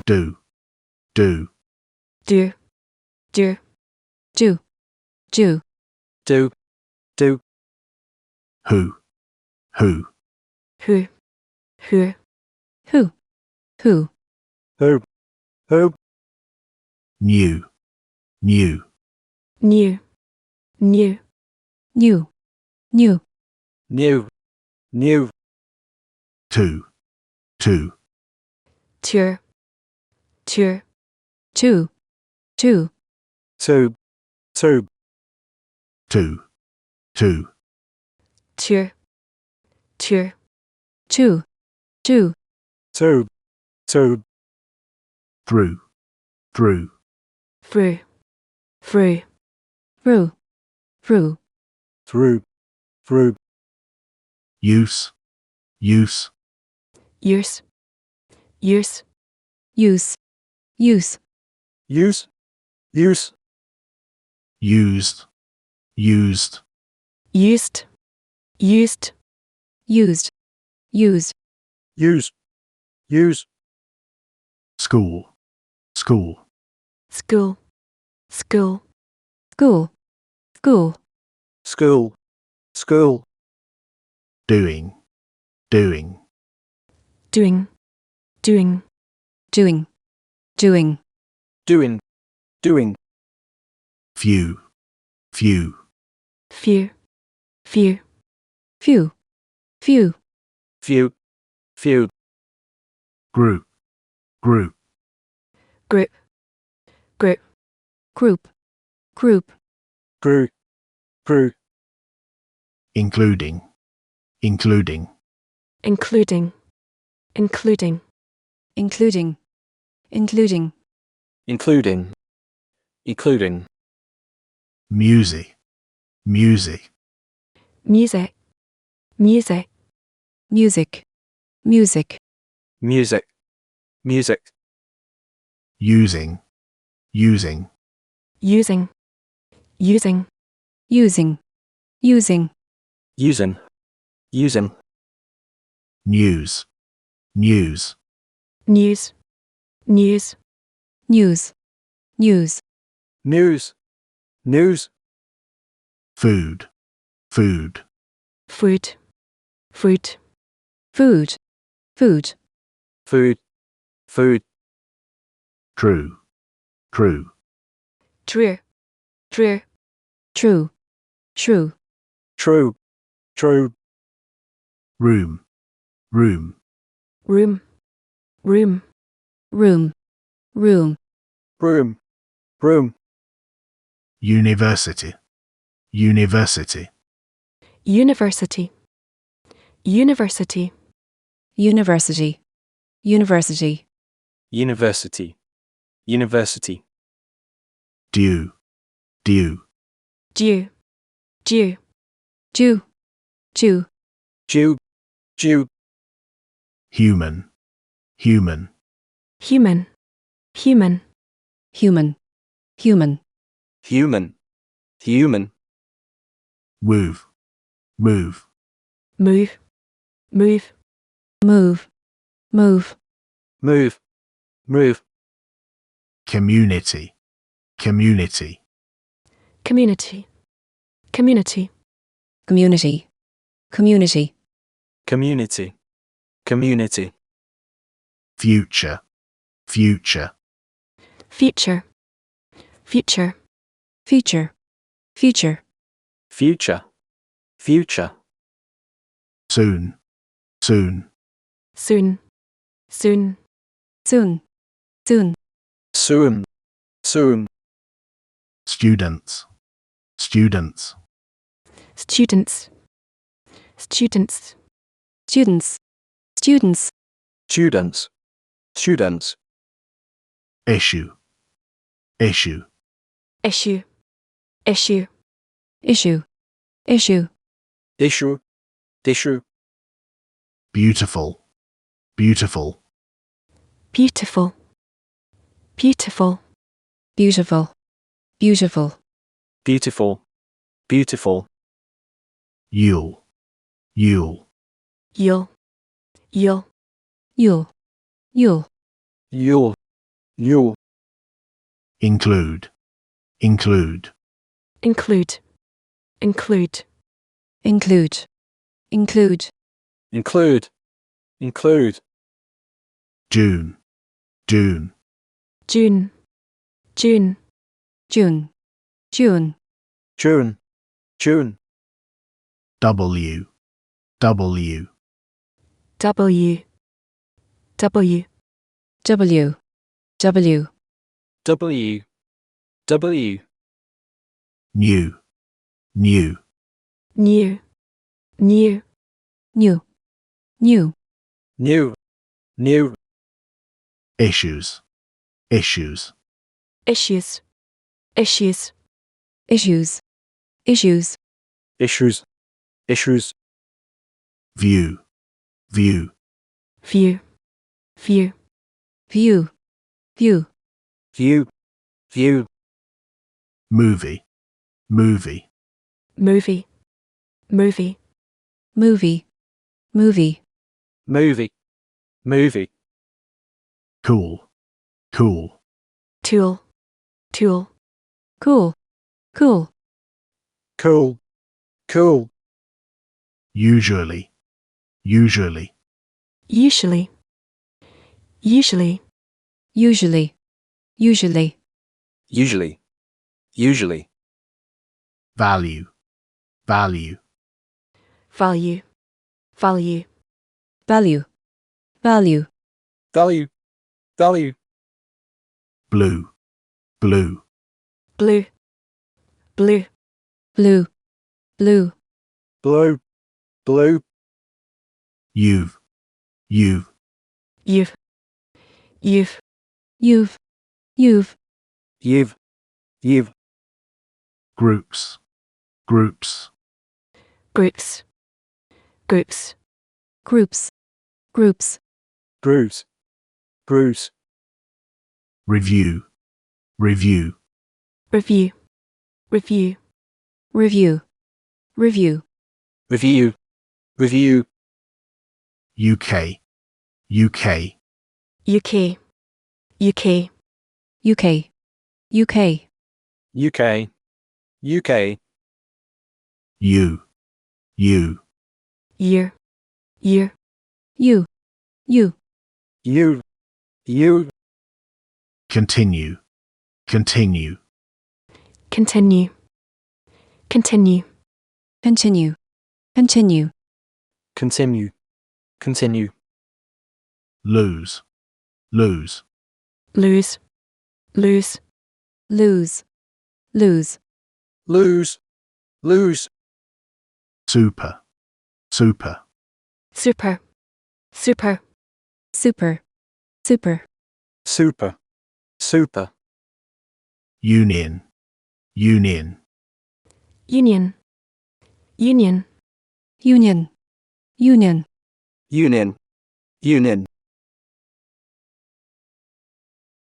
do, do, do, do, do, do, do, do, who, who, who, who, who, who, who, who, new, new, new, new, new, new, new, new, two, two, two, two, two, two, two, two, two, two, two, two, two, two, two, two, through, through, through, through, through, through, through, through, use, use, use, use, use, use, use, use, used, used, used, used, used, used, use, use, school, school, school, school, school, school, school, school, doing, doing, doing, doing, doing, doing, doing, doing, few, few, few, few, few, few, few, few, group, group, group, group, group, group, group, group, including, including, including, including, including, including, including, including, music, music, music, music, music, music, music, music, using, using, using, using, using, using, using, using, news, news, news, news, news, news, news, news, food, food, fruit, fruit, food, food, food, food, true, true, true, true, true, true, true, true, room, room, room, room, room, room, room, room, university, university, university, university, university, university, university, university, due, due, due, due, due, due, Jew, Jew, human, human, human, human, human, human, human, human, move, move, move, move, move, move, move, move, community, community, community, community, community, community, community, community, future, future, future, future, future, future, future, future, soon, soon, soon, soon, soon, soon, soon, soon, students, students, students, students, students, students, students, students, issue, issue, issue, issue, issue, issue, issue, issue, beautiful, beautiful, beautiful, beautiful, beautiful, beautiful, beautiful, beautiful, yule, yule, you'll, you'll, you'll, you'll, Yule, mule, include, include, include, include, include, include, include, include, June, June, June, June, June, June, June, June, W, W, W, W, W, W, W, W, new, new, new, new, new, new, new, new, issues, issues, issues, issues, issues, issues, issues, issues, view, view, view, view, view, view, view, view, movie, movie, movie, movie, movie, movie, movie, movie, cool, cool, tool, tool, cool, cool, cool, cool, usually, usually, usually, usually, usually, usually, usually, usually, value, value, value, value, value, value, value, value, blue, blue, blue, blue, blue, blue, blue, blue, you've, you've, you've, you've, you've, you've, you've, you've, groups, groups, groups, groups, groups, groups, bruise, bruise, review, review, review, review, review, review, review, review, UK, UK, UK, UK, UK, UK, UK, UK, you, year, year, you, you, you, you, continue, continue, continue, continue, continue, continue, continue, continue, lose, lose, lose, lose, lose, lose, lose, lose, super, super, super, super, super, super, super, super, union, union, union, union, union, union, union, union,